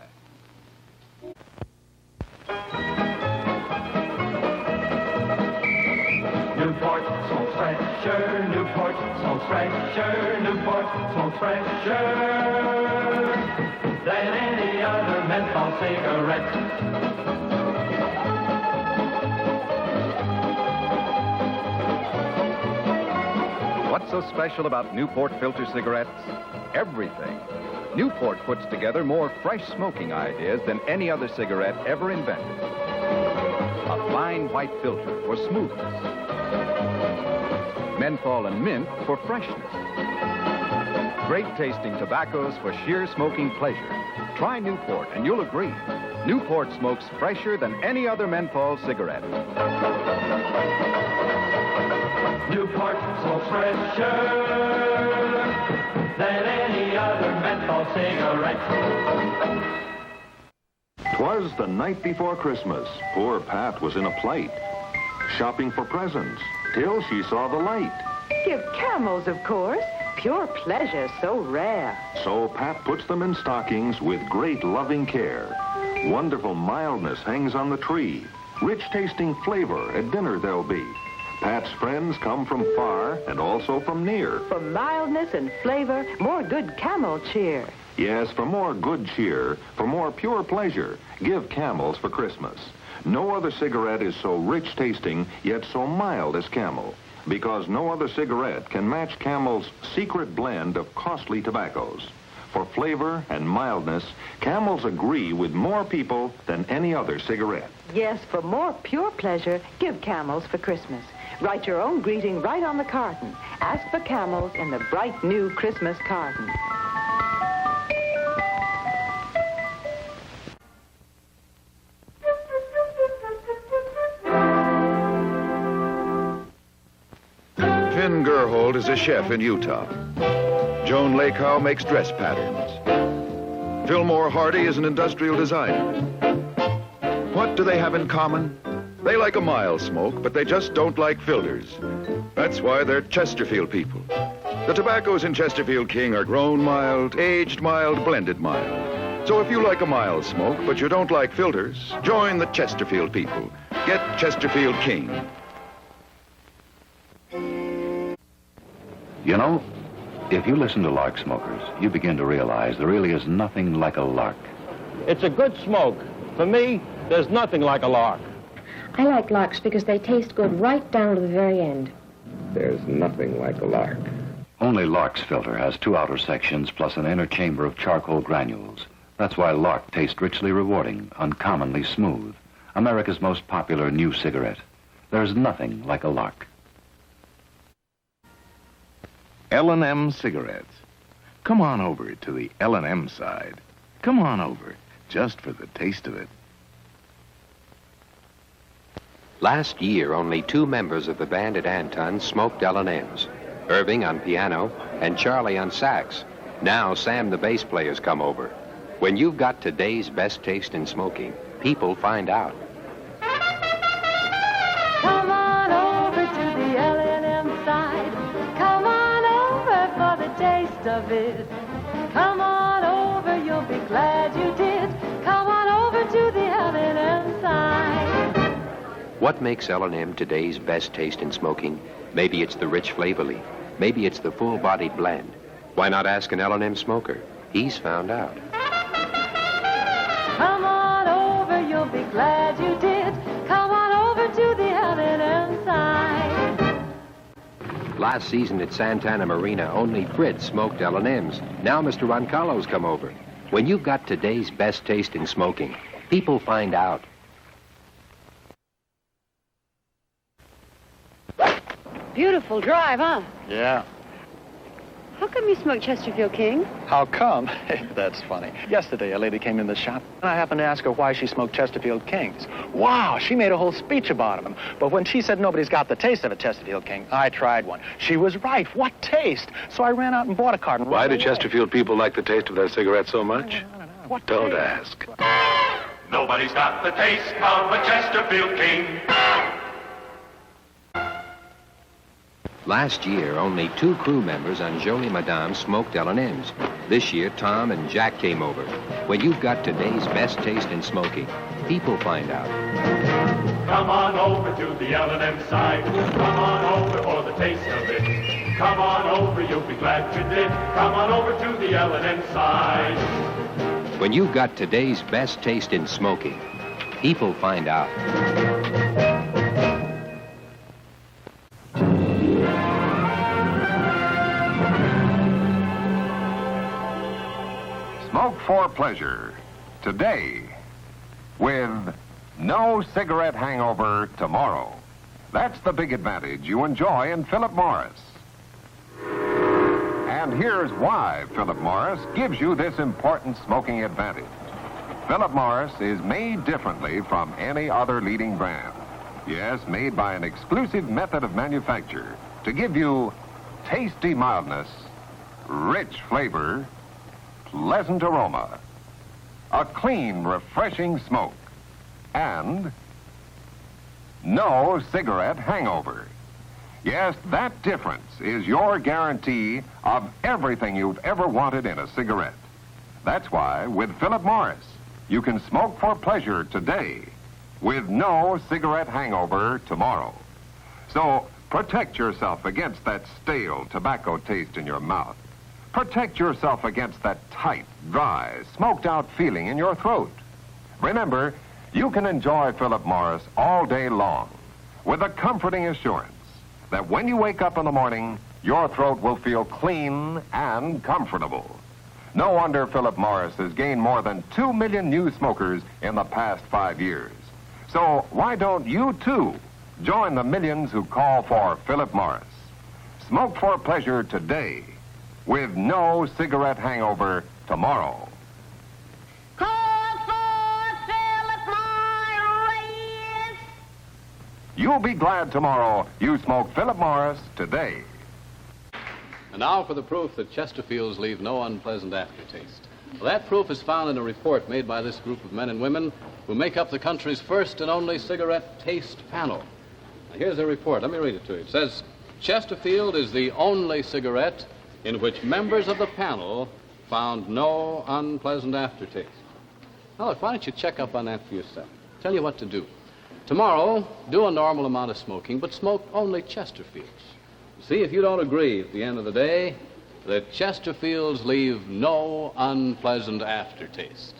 Newport smokes fresher, Newport smokes fresher, Newport smokes fresher than any other menthol cigarette. What's so special about Newport filter cigarettes? Everything. Newport puts together more fresh smoking ideas than any other cigarette ever invented. A fine white filter for smoothness. Menthol and mint for freshness. Great tasting tobaccos for sheer smoking pleasure. Try Newport and you'll agree. Newport smokes fresher than any other menthol cigarette. Newport smokes fresher than any other menthol cigarette. 'Twas the night before Christmas. Poor Pat was in a plight, shopping for presents, till she saw the light. Give camels, of course. Pure pleasure, so rare. So Pat puts them in stockings with great loving care. Wonderful mildness hangs on the tree. Rich-tasting flavor at dinner there'll be. Pat's friends come from far and also from near. For mildness and flavor, more good camel cheer. Yes, for more good cheer, for more pure pleasure, give Camels for Christmas. No other cigarette is so rich-tasting, yet so mild as Camel, because no other cigarette can match Camel's secret blend of costly tobaccos. For flavor and mildness, Camels agree with more people than any other cigarette. Yes, for more pure pleasure, give Camels for Christmas. Write your own greeting right on the carton. Ask for Camels in the bright new Christmas carton. Finn Gerhold is a chef in Utah. Joan Lakow makes dress patterns. Fillmore Hardy is an industrial designer. What do they have in common? They like a mild smoke, but they just don't like filters. That's why they're Chesterfield people. The tobaccos in Chesterfield King are grown mild, aged mild, blended mild. So if you like a mild smoke, but you don't like filters, join the Chesterfield people. Get Chesterfield King. You know, if you listen to lark smokers, you begin to realize there really is nothing like a lark. It's a good smoke. For me, there's nothing like a lark. I like larks because they taste good right down to the very end. There's nothing like a lark. Only Lark's filter has 2 outer sections plus an inner chamber of charcoal granules. That's why Lark tastes richly rewarding, uncommonly smooth. America's most popular new cigarette. There's nothing like a Lark. L&M cigarettes. Come on over to the L&M side. Come on over, just for the taste of it. Last year, only 2 members of the band at Anton smoked L&Ms. Irving on piano and Charlie on sax. Now Sam the bass player's come over. When you've got today's best taste in smoking, people find out. Come on over to the L&M side. Come on over for the taste of it. Come on over, you'll be glad you did. Come on over to the L&M side. What makes L&M today's best taste in smoking? Maybe it's the rich flavor leaf. Maybe it's the full-bodied blend. Why not ask an L&M smoker? He's found out. Come on over, you'll be glad you did. Come on over to the L&M side. Last season at Santana Marina, only Fritz smoked L&Ms. Now Mr. Roncallo's come over. When you've got today's best taste in smoking, people find out. Beautiful drive, huh? Yeah. How come you smoke Chesterfield King? How come? That's funny. Yesterday, a lady came in the shop, and I happened to ask her why she smoked Chesterfield Kings. Wow, she made a whole speech about them. But when she said nobody's got the taste of a Chesterfield King, I tried one. She was right. What taste? So I ran out and bought a carton. Why do Chesterfield people like the taste of their cigarettes so much? Don't ask. Nobody's got the taste of a Chesterfield King. Last year, only 2 crew members on Jolie Madame smoked L&Ms. This year, Tom and Jack came over. When you've got today's best taste in smoking, people find out. Come on over to the L&M side. Come on over for the taste of it. Come on over, you'll be glad you did. Come on over to the L&M side. When you've got today's best taste in smoking, people find out. Smoke for pleasure today with no cigarette hangover tomorrow. That's the big advantage you enjoy in Philip Morris. And here's why Philip Morris gives you this important smoking advantage. Philip Morris is made differently from any other leading brand. Yes, made by an exclusive method of manufacture to give you tasty mildness, rich flavor, pleasant aroma, a clean, refreshing smoke, and no cigarette hangover. Yes, that difference is your guarantee of everything you've ever wanted in a cigarette. That's why, with Philip Morris, you can smoke for pleasure today with no cigarette hangover tomorrow. So, protect yourself against that stale tobacco taste in your mouth. Protect yourself against that tight, dry, smoked-out feeling in your throat. Remember, you can enjoy Philip Morris all day long with a comforting assurance that when you wake up in the morning, your throat will feel clean and comfortable. No wonder Philip Morris has gained more than 2 million new smokers in the past 5 years. So why don't you, too, join the millions who call for Philip Morris? Smoke for pleasure today with no cigarette hangover tomorrow. You'll be glad tomorrow you smoked Philip Morris today. And now for the proof that Chesterfields leave no unpleasant aftertaste. Well, that proof is found in a report made by this group of men and women who make up the country's first and only cigarette taste panel. Now, here's the report. Let me read it to you. It says, Chesterfield is the only cigarette in which members of the panel found no unpleasant aftertaste. Now, look, why don't you check up on that for yourself? Tell you what to do. Tomorrow, do a normal amount of smoking, but smoke only Chesterfields. See if you don't agree at the end of the day that Chesterfields leave no unpleasant aftertaste.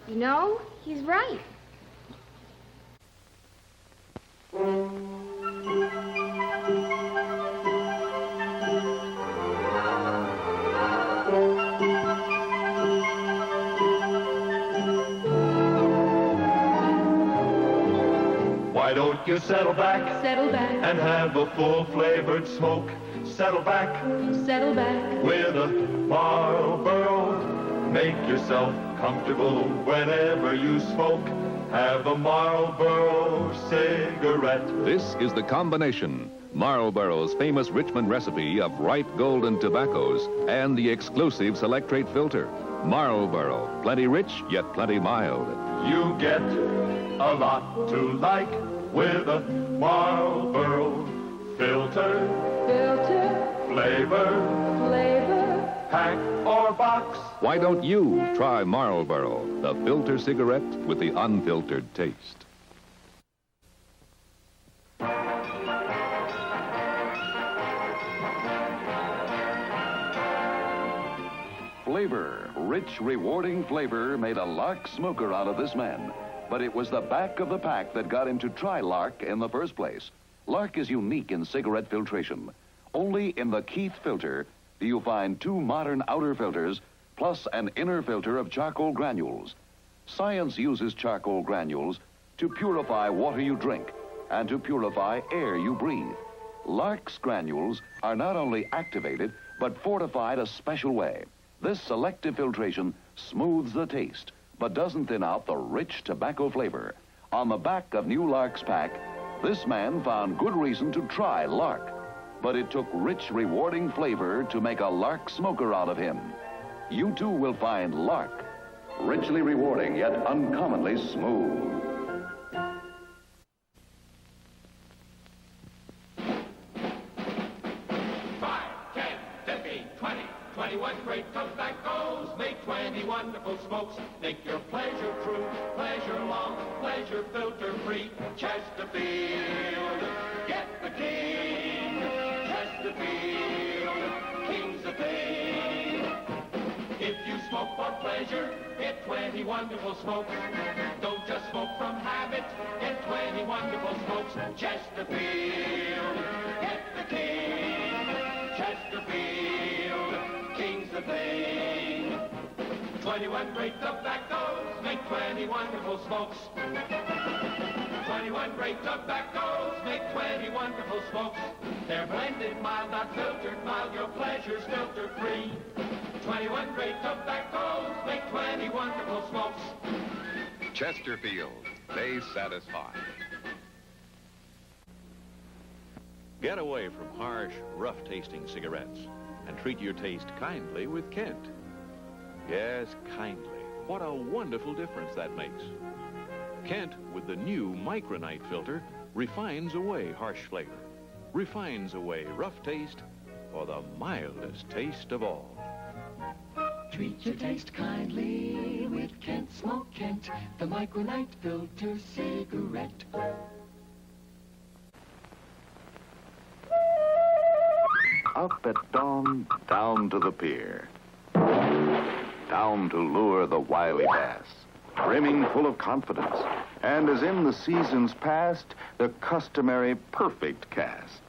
You know, he's right. Why don't you settle back and have a full-flavored smoke? Settle back with a Marlboro. Make yourself comfortable whenever you smoke. Have a Marlboro cigarette. This is the combination. Marlboro's famous Richmond recipe of ripe golden tobaccos and the exclusive Selectrate filter. Marlboro, plenty rich, yet plenty mild. You get a lot to like with a Marlboro filter. Flavor, pack or box. Why don't you try Marlboro, the filter cigarette with the unfiltered taste? Flavor, rich, rewarding flavor made a Lark smoker out of this man. But it was the back of the pack that got him to try Lark in the first place. Lark is unique in cigarette filtration. Only in the Keith filter do you find two modern outer filters plus an inner filter of charcoal granules. Science uses charcoal granules to purify water you drink and to purify air you breathe. Lark's granules are not only activated but fortified a special way. This selective filtration smooths the taste but doesn't thin out the rich tobacco flavor. On the back of new Lark's pack, this man found good reason to try Lark. But it took rich, rewarding flavor to make a Lark smoker out of him. You too will find Lark, richly rewarding yet uncommonly smooth. 21 great tobaccos, make 20 wonderful smokes. Make your pleasure true, pleasure long, pleasure filter free. Chesterfield, get the king. Chesterfield, king's the thing. If you smoke for pleasure, get 20 wonderful smokes. Don't just smoke from habit, get 20 wonderful smokes. Chesterfield, get the king. Chesterfield, king's the thing. 21 great tobaccos make 20 wonderful smokes. 21 great tobaccos make 20 wonderful smokes. They're blended, mild, not filtered, mild, your pleasure's filter free. 21 great tobaccos make 20 wonderful smokes. Chesterfield, they satisfy. Get away from harsh, rough-tasting cigarettes and treat your taste kindly with Kent. Yes, kindly. What a wonderful difference that makes. Kent, with the new Micronite filter, refines away harsh flavor, refines away rough taste for the mildest taste of all. Treat your taste kindly with Kent. Smoke Kent, the Micronite filter cigarette. Up at dawn, down to the pier. Down to lure the wily bass, brimming full of confidence, and as in the seasons past, the customary perfect cast.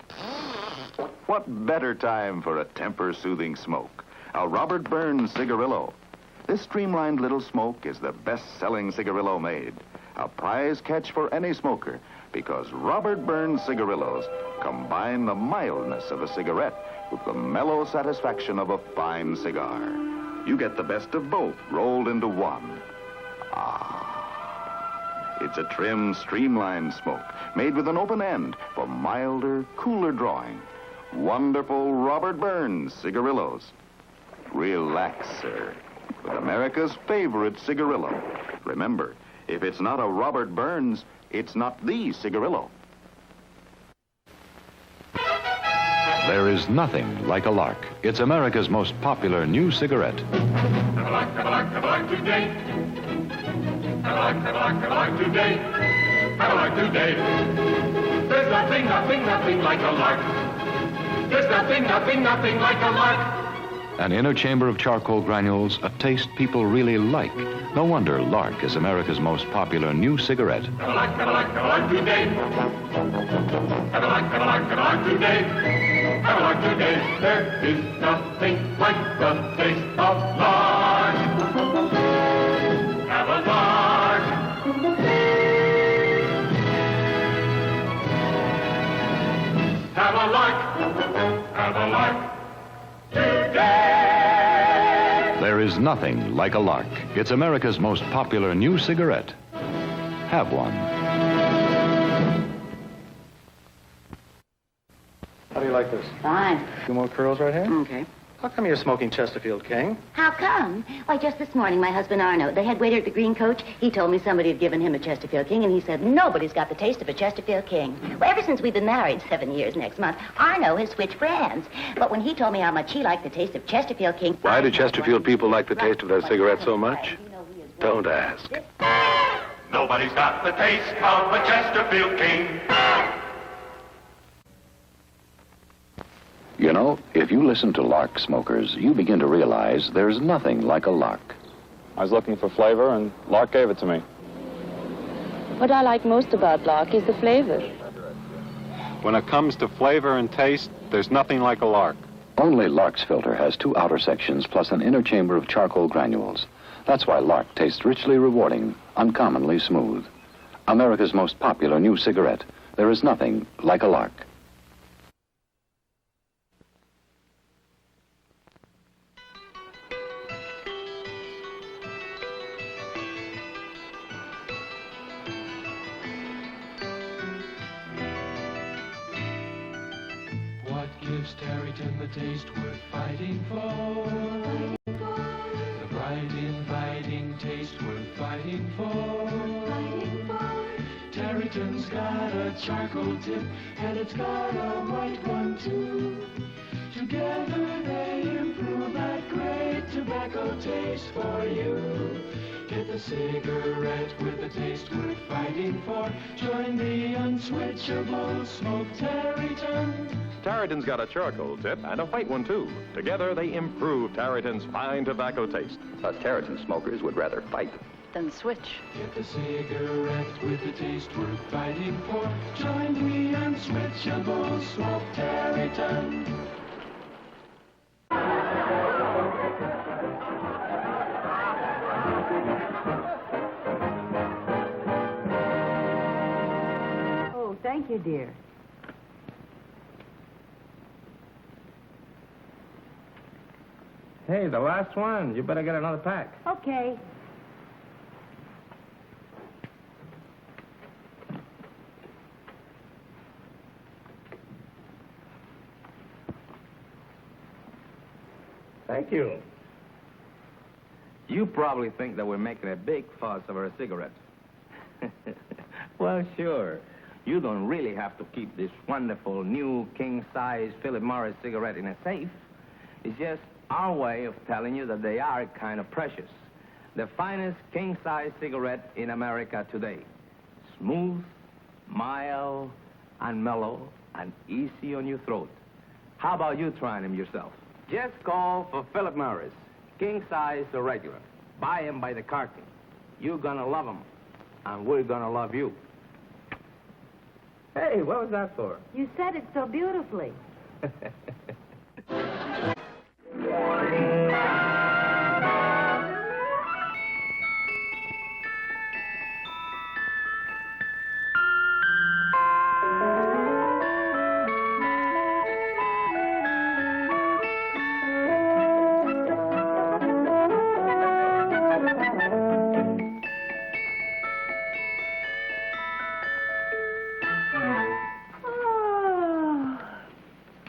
What better time for a temper-soothing smoke? A Robert Burns cigarillo. This streamlined little smoke is the best-selling cigarillo made. A prize catch for any smoker, because Robert Burns cigarillos combine the mildness of a cigarette with the mellow satisfaction of a fine cigar. You get the best of both rolled into one. Ah, it's a trim, streamlined smoke made with an open end for milder, cooler drawing. Wonderful Robert Burns cigarillos. Relax, sir, with America's favorite cigarillo. Remember, if it's not a Robert Burns, it's not the cigarillo. There is nothing like a Lark. It's America's most popular new cigarette. Have a Lark today. Have a Lark today. have a lark today. There's nothing, nothing, nothing like a lark. There's nothing, nothing, nothing like a lark. An inner chamber of charcoal granules, a taste people really like. No wonder Lark is America's most popular new cigarette. Have a lark, have a lark, have a lark today. Have a lark, have a lark, have a lark today. Have a lark today. There is nothing like the taste of lark. Have a lark. Have a lark. Have a lark today. There is nothing like a Lark. It's America's most popular new cigarette. Have one. How do you like this? Fine. A few more curls right here? Okay. How come you're smoking Chesterfield King? How come? Why, just this morning, my husband Arno, the head waiter at the Green Coach, he told me somebody had given him a Chesterfield King, and he said, nobody's got the taste of a Chesterfield King. Well, ever since we've been married 7 years next month, Arno has switched brands. But when he told me how much he liked the taste of Chesterfield King... Why do Chesterfield people like the taste of that cigarette so much? Don't ask. Nobody's got the taste of a Chesterfield King. You know, if you listen to Lark smokers, you begin to realize there's nothing like a Lark. I was looking for flavor, and Lark gave it to me. What I like most about Lark is the flavor. When it comes to flavor and taste, there's nothing like a Lark. Only Lark's filter has 2 outer sections plus an inner chamber of charcoal granules. That's why Lark tastes richly rewarding, uncommonly smooth. America's most popular new cigarette. There is nothing like a Lark. Gives Tarryton the taste worth fighting for. The bright, inviting taste worth fighting for. Tarryton's got a charcoal tip, and it's got a white one too. Together they improve that great tobacco taste for you. Get the cigarette with the taste worth fighting for. Join the unswitchable smoke Tarryton. Tarryton's got a charcoal tip and a white one, too. Together, they improve Tarryton's fine tobacco taste. Us Tarryton smokers would rather fight than switch. Get the cigarette with the taste worth fighting for. Join the unswitchable smoke Tarryton. Oh, thank you, dear. Hey, the last one. You better get another pack. Okay. Thank you. You probably think that we're making a big fuss over a cigarette. Well, sure. You don't really have to keep this wonderful new king-size Philip Morris cigarette in a safe. It's just our way of telling you that they are kind of precious. The finest king-size cigarette in America today. Smooth, mild, and mellow, and easy on your throat. How about you trying them yourself? Just call for Philip Morris, king-size or regular. Buy them by the carton. You're gonna love them, and we're gonna love you. Hey, what was that for? You said it so beautifully.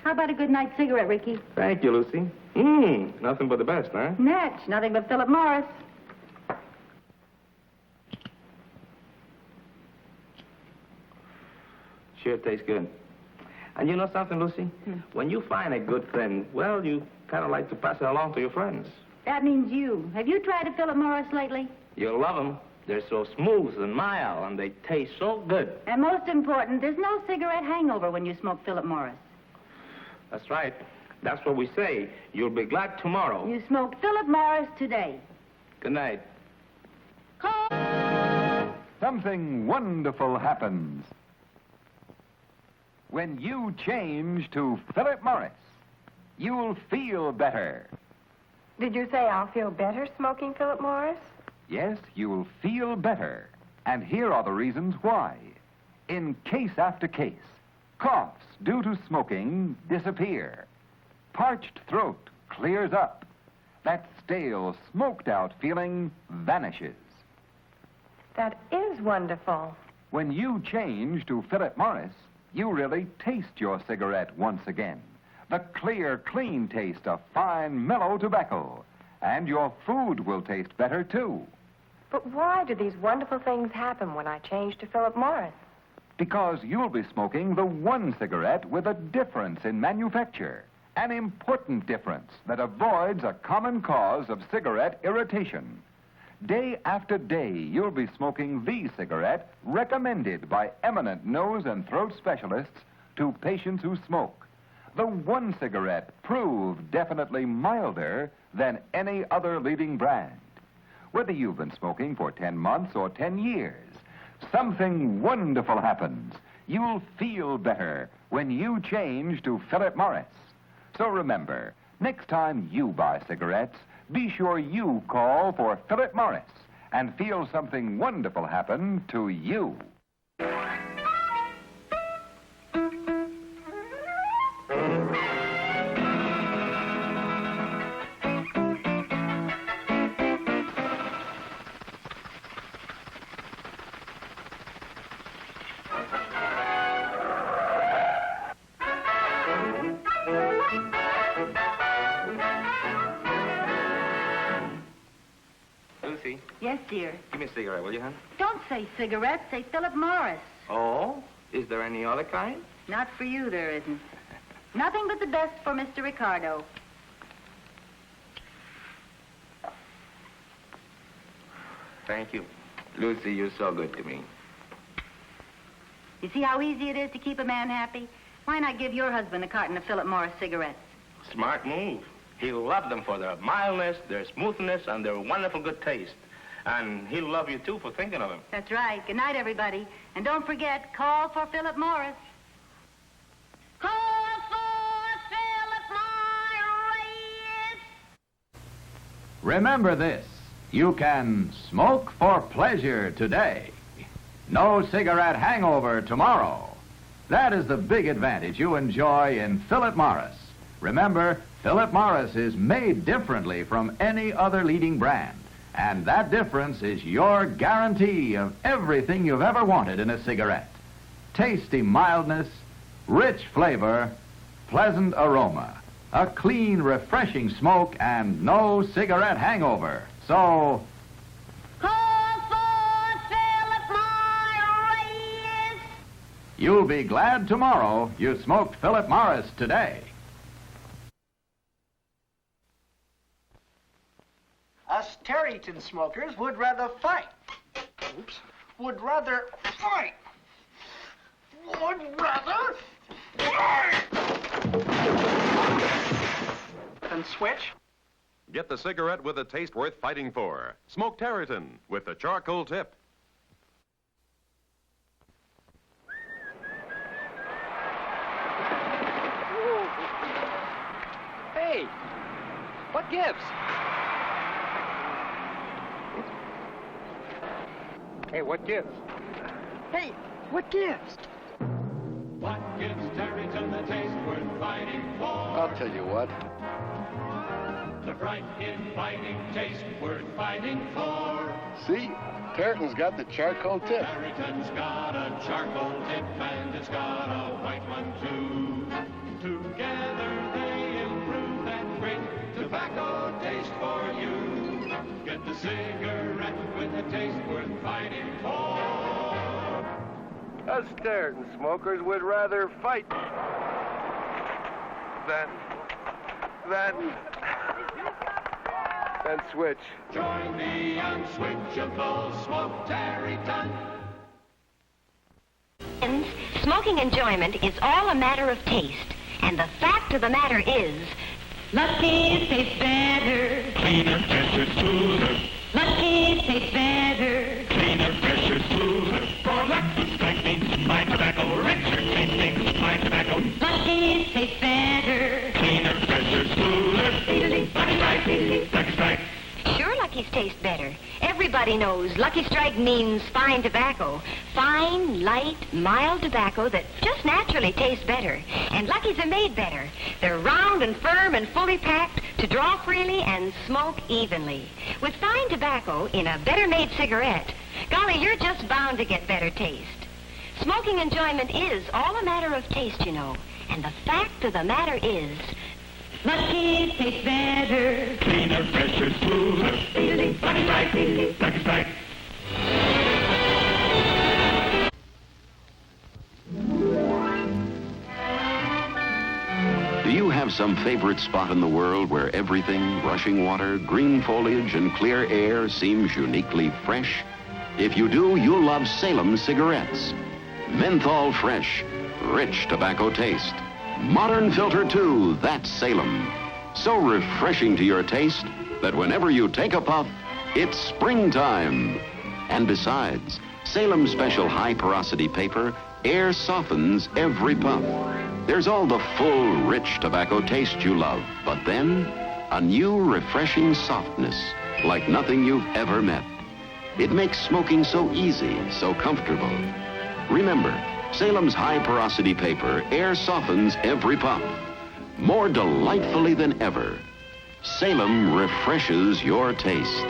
How about a good night cigarette, Ricky? Thank you, Lucy. Nothing but the best, huh? Natch, nothing but Philip Morris. Sure tastes good. And you know something, Lucy? When you find a good friend, well, you kind of like to pass it along to your friends. That means you. Have you tried a Philip Morris lately? You'll love them. They're so smooth and mild, and they taste so good. And most important, there's no cigarette hangover when you smoke Philip Morris. That's right. That's what we say. You'll be glad tomorrow. You smoked Philip Morris today. Good night. Something wonderful happens when you change to Philip Morris. You'll feel better. Did you say I'll feel better smoking Philip Morris? Yes, you'll feel better. And here are the reasons why. In case after case, coughs due to smoking disappear. Parched throat clears up. That stale, smoked-out feeling vanishes. That is wonderful. When you change to Philip Morris, you really taste your cigarette once again. The clear, clean taste of fine, mellow tobacco. And your food will taste better, too. But why do these wonderful things happen when I change to Philip Morris? Because you'll be smoking the one cigarette with a difference in manufacture. An important difference that avoids a common cause of cigarette irritation. Day after day, you'll be smoking the cigarette recommended by eminent nose and throat specialists to patients who smoke. The one cigarette proved definitely milder than any other leading brand. Whether you've been smoking for 10 months or 10 years, something wonderful happens. You'll feel better when you change to Philip Morris. So remember, next time you buy cigarettes, be sure you call for Philip Morris and feel something wonderful happen to you. Lucy, Yes, dear. give me a cigarette, will you, hon? Don't say cigarettes, say Philip Morris. Oh? Is there any other kind? Not for you, there isn't. Nothing but the best for Mr. Ricardo. Thank you. Lucy, you're so good to me. You see how easy it is to keep a man happy? Why not give your husband a carton of Philip Morris cigarettes? Smart move. He'll love them for their mildness, their smoothness, and their wonderful good taste. And he'll love you, too, for thinking of him. That's right. Good night, everybody. And don't forget, call for Philip Morris. Call for Philip Morris! Remember this. You can smoke for pleasure today. No cigarette hangover tomorrow. That is the big advantage you enjoy in Philip Morris. Remember, Philip Morris is made differently from any other leading brand. And that difference is your guarantee of everything you've ever wanted in a cigarette. Tasty mildness, rich flavor, pleasant aroma, a clean, refreshing smoke, and no cigarette hangover. So, Call for Philip Morris! you'll be glad tomorrow you smoked Philip Morris today. Us Tarryton smokers would rather fight. Oops. Would rather fight. Would rather fight. And switch. Get the cigarette with a taste worth fighting for. Smoke Tarryton with the charcoal tip. Hey, what gives? Hey, what gives? Hey, what gives? What gives Tarryton the taste worth fighting for? I'll tell you what. The bright, inviting taste worth fighting for. See? Tarryton's got the charcoal tip. Tarryton's got a charcoal tip and it's got a white one too. Together they improve that great tobacco taste for you. Get the cigarette with the taste worth fighting for. Us Tarryton smokers would rather fight than And switch. Join the unswitchable smoke Terryton. Smoking enjoyment is all a matter of taste. And the fact of the matter is, Lucky's tastes better. Cleaner, fresher, smoother. Lucky's tastes better. Cleaner, fresher, smoother. For Lucky's strike means fine tobacco, richer tasting, fine tobacco. Lucky's tastes better. Cleaner, fresher, smoother. Lucky Strike, Lucky Strike. Sure, Lucky's taste better. Everybody knows Lucky Strike means fine tobacco. Fine, light, mild tobacco that just naturally tastes better. And Lucky's are made better. They're round and firm and fully packed to draw freely and smoke evenly. With fine tobacco in a better-made cigarette, golly, you're just bound to get better taste. Smoking enjoyment is all a matter of taste, you know. And the fact of the matter is, Lucky's tastes better. Cleaner, fresher, smoother. Lucky Strike, Lucky Strike. Do you have some favorite spot in the world where everything, rushing water, green foliage, and clear air seems uniquely fresh? If you do, you'll love Salem cigarettes. Menthol fresh, rich tobacco taste. Modern filter too, that's Salem. So refreshing to your taste that whenever you take a puff, it's springtime. And besides, Salem's special high porosity paper air softens every puff. There's all the full, rich tobacco taste you love, but then a new refreshing softness like nothing you've ever met. It makes smoking so easy, so comfortable. Remember, Salem's high porosity paper air softens every puff. More delightfully than ever. Salem refreshes your taste.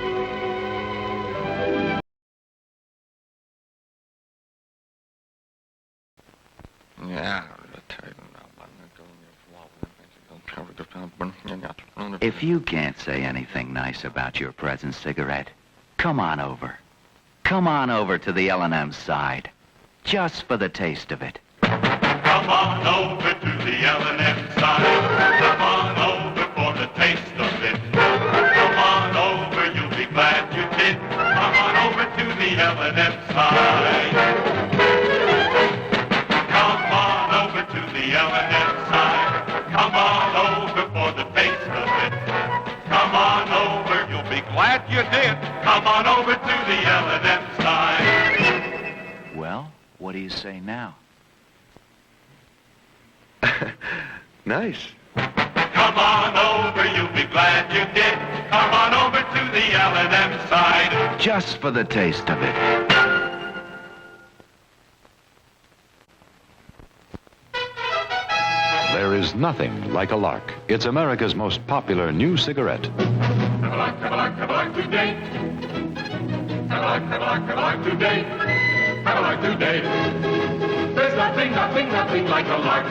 If you can't say anything nice about your present cigarette, come on over. Come on over to the L&M side. Just for the taste of it. Come on over to the L&M side. Come on over for the taste of it. Come on over, you'll be glad you did. Come on over to the L&M side. Come on over to the L&M side. Come on over for the taste of it. Come on over, you'll be glad you did. Come on over to the L&M side. Well, what do you say now? Nice. Come on over, you'll be glad you did. Come on over to the L&M side. Just for the taste of it. There is nothing like a lark. It's America's most popular new cigarette. Have a lark, have a lark, have a lark today. Have a lark, have a lark, have a lark today. Have a lark today. There's nothing, nothing, nothing like a lark.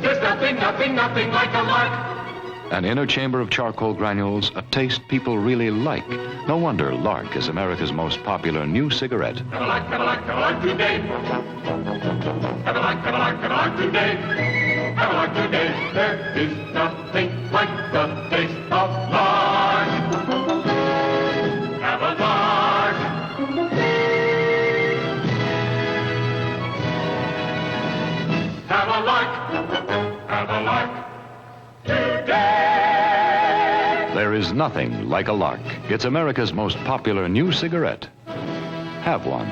There's nothing, nothing, nothing like a lark. An inner chamber of charcoal granules, a taste people really like. No wonder Lark is America's most popular new cigarette. Have a lark, have a lark, have a lark today. Have a lark, have a lark, have a lark today. Have a lark today. There is nothing like the taste of lark. Have a lark. Have a lark. Have a lark today. There is nothing like a Lark. It's America's most popular new cigarette. Have one.